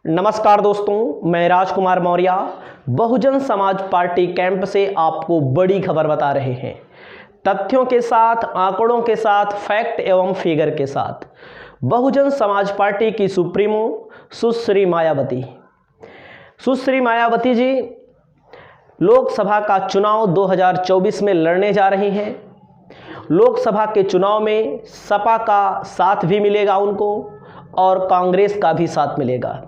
नमस्कार दोस्तों, मैं राजकुमार मौर्य बहुजन समाज पार्टी कैंप से आपको बड़ी खबर बता रहे हैं। तथ्यों के साथ, आंकड़ों के साथ, फैक्ट एवं फिगर के साथ। बहुजन समाज पार्टी की सुप्रीमो सुश्री मायावती जी लोकसभा का चुनाव 2024 में लड़ने जा रही हैं। लोकसभा के चुनाव में सपा का साथ भी मिलेगा उनको और कांग्रेस का भी साथ मिलेगा।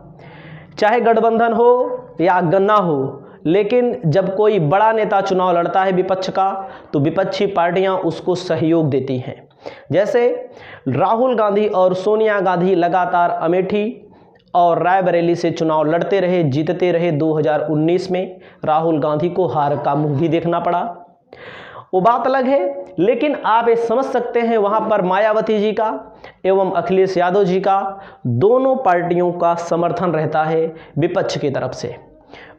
चाहे गठबंधन हो या गन्ना हो, लेकिन जब कोई बड़ा नेता चुनाव लड़ता है विपक्ष का, तो विपक्षी पार्टियां उसको सहयोग देती हैं। जैसे राहुल गांधी और सोनिया गांधी लगातार अमेठी और रायबरेली से चुनाव लड़ते रहे, जीतते रहे। 2019 में राहुल गांधी को हार का मुंह भी देखना पड़ा, वो बात अलग है। लेकिन आप ये समझ सकते हैं वहाँ पर मायावती जी का एवं अखिलेश यादव जी का दोनों पार्टियों का समर्थन रहता है विपक्ष की तरफ से।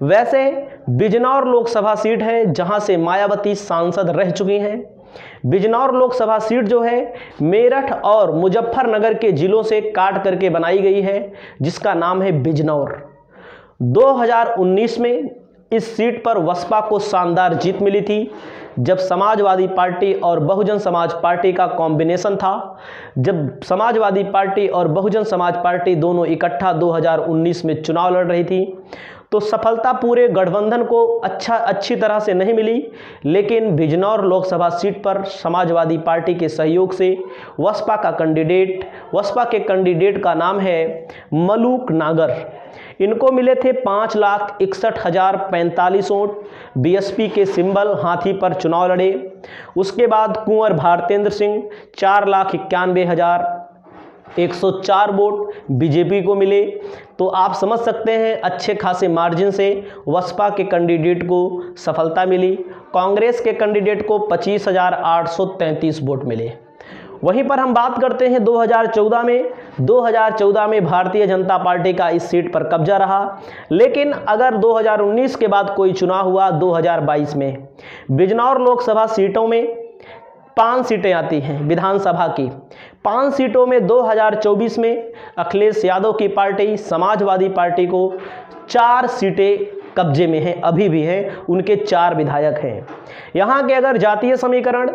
वैसे बिजनौर लोकसभा सीट है जहाँ से मायावती सांसद रह चुकी हैं। बिजनौर लोकसभा सीट जो है मेरठ और मुजफ्फरनगर के जिलों से काट करके बनाई गई है, जिसका नाम है बिजनौर। 2019 में इस सीट पर बसपा को शानदार जीत मिली थी, जब समाजवादी पार्टी और बहुजन समाज पार्टी का कॉम्बिनेशन था। जब समाजवादी पार्टी और बहुजन समाज पार्टी दोनों इकट्ठा 2019 में चुनाव लड़ रही थी, तो सफलता पूरे गठबंधन को अच्छी तरह से नहीं मिली। लेकिन बिजनौर लोकसभा सीट पर समाजवादी पार्टी के सहयोग से बसपा के कैंडिडेट का नाम है मलूक नागर। इनको मिले थे 5,61,045 वोट। बीएसपी के सिंबल हाथी पर चुनाव लड़े। उसके बाद कुंवर भारतेंद्र सिंह 4,91,104 वोट बीजेपी को मिले। तो आप समझ सकते हैं अच्छे खासे मार्जिन से बसपा के कैंडिडेट को सफलता मिली। कांग्रेस के कैंडिडेट को 25,833 वोट मिले। वहीं पर हम बात करते हैं 2014 में भारतीय जनता पार्टी का इस सीट पर कब्जा रहा। लेकिन अगर 2019 के बाद कोई चुनाव हुआ 2022 में, बिजनौर लोकसभा सीटों में 5 सीटें आती हैं विधानसभा की। 5 सीटों में 2024 में अखिलेश यादव की पार्टी समाजवादी पार्टी को 4 सीटें कब्जे में हैं, अभी भी हैं। उनके 4 विधायक हैं। यहाँ के अगर जातीय समीकरण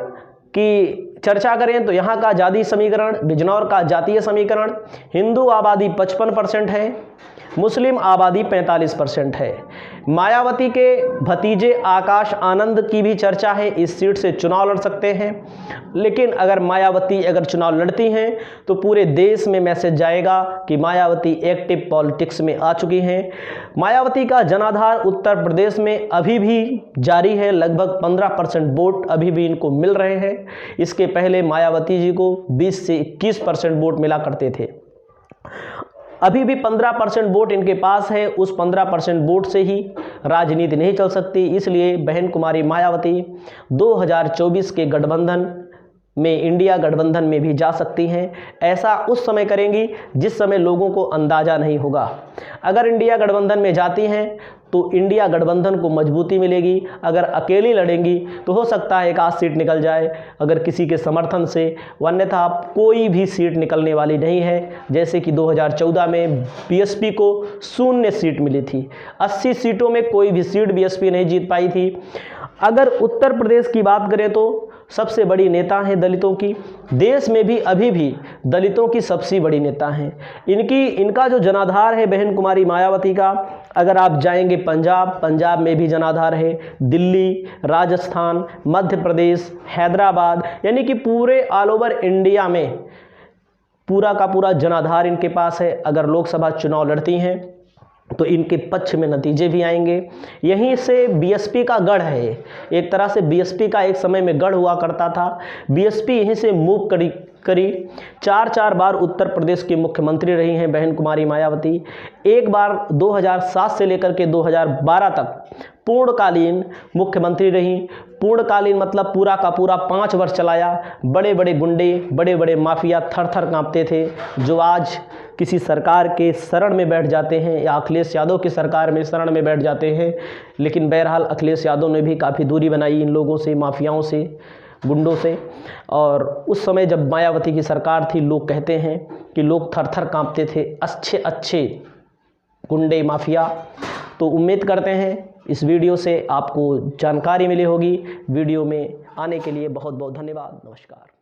की चर्चा करें तो यहाँ का जातीय समीकरण, बिजनौर का जातीय समीकरण, हिंदू आबादी 55% है, मुस्लिम आबादी 45% है। मायावती के भतीजे आकाश आनंद की भी चर्चा है, इस सीट से चुनाव लड़ सकते हैं। लेकिन अगर मायावती चुनाव लड़ती हैं तो पूरे देश में मैसेज जाएगा कि मायावती एक्टिव पॉलिटिक्स में आ चुकी हैं। मायावती का जनाधार उत्तर प्रदेश में अभी भी जारी है, लगभग 15% वोट अभी भी इनको मिल रहे हैं। इसके पहले मायावती जी को 20 से 21% वोट मिला करते थे। अभी भी 15% वोट इनके पास है। उस 15% वोट से ही राजनीति नहीं चल सकती। इसलिए बहन कुमारी मायावती 2024 के गठबंधन में, इंडिया गठबंधन में भी जा सकती हैं। ऐसा उस समय करेंगी जिस समय लोगों को अंदाज़ा नहीं होगा। अगर इंडिया गठबंधन में जाती हैं तो इंडिया गठबंधन को मजबूती मिलेगी। अगर अकेली लड़ेंगी तो हो सकता है 1 सीट निकल जाए अगर किसी के समर्थन से, अन्यथा कोई भी सीट निकलने वाली नहीं है। जैसे कि 2014 में बीएसपी को 0 सीट मिली थी। 80 सीटों में कोई भी सीट बीएसपी नहीं जीत पाई थी। अगर उत्तर प्रदेश की बात करें तो सबसे बड़ी नेता हैं दलितों की। देश में भी अभी भी दलितों की सबसे बड़ी नेता हैं। इनका जो जनाधार है बहन कुमारी मायावती का, अगर आप जाएंगे पंजाब में भी जनाधार है, दिल्ली, राजस्थान, मध्य प्रदेश, हैदराबाद, यानी कि पूरे ऑल ओवर इंडिया में पूरा का पूरा जनाधार इनके पास है। अगर लोकसभा चुनाव लड़ती हैं तो इनके पक्ष में नतीजे भी आएंगे। यहीं से बीएसपी का गढ़ है, एक तरह से बीएसपी का एक समय में गढ़ हुआ करता था। बीएसपी यहीं से मूव करी 4 बार उत्तर प्रदेश की मुख्यमंत्री रही हैं बहन कुमारी मायावती। एक बार 2007 से लेकर के 2012 तक पूर्णकालीन मुख्यमंत्री रहीं। पूर्णकालीन मतलब पूरा का पूरा 5 वर्ष चलाया। बड़े बड़े गुंडे, बड़े बड़े माफिया थर थर कांपते थे, जो आज किसी सरकार के शरण में बैठ जाते हैं या अखिलेश यादव की सरकार में शरण में बैठ जाते हैं। लेकिन बहरहाल अखिलेश यादव ने भी काफ़ी दूरी बनाई इन लोगों से, माफियाओं से, गुंडों से। और उस समय जब मायावती की सरकार थी, लोग कहते हैं कि लोग थर थर कांपते थे। अच्छे गुंडे माफिया। तो उम्मीद करते हैं इस वीडियो से आपको जानकारी मिली होगी। वीडियो में आने के लिए बहुत बहुत धन्यवाद। नमस्कार।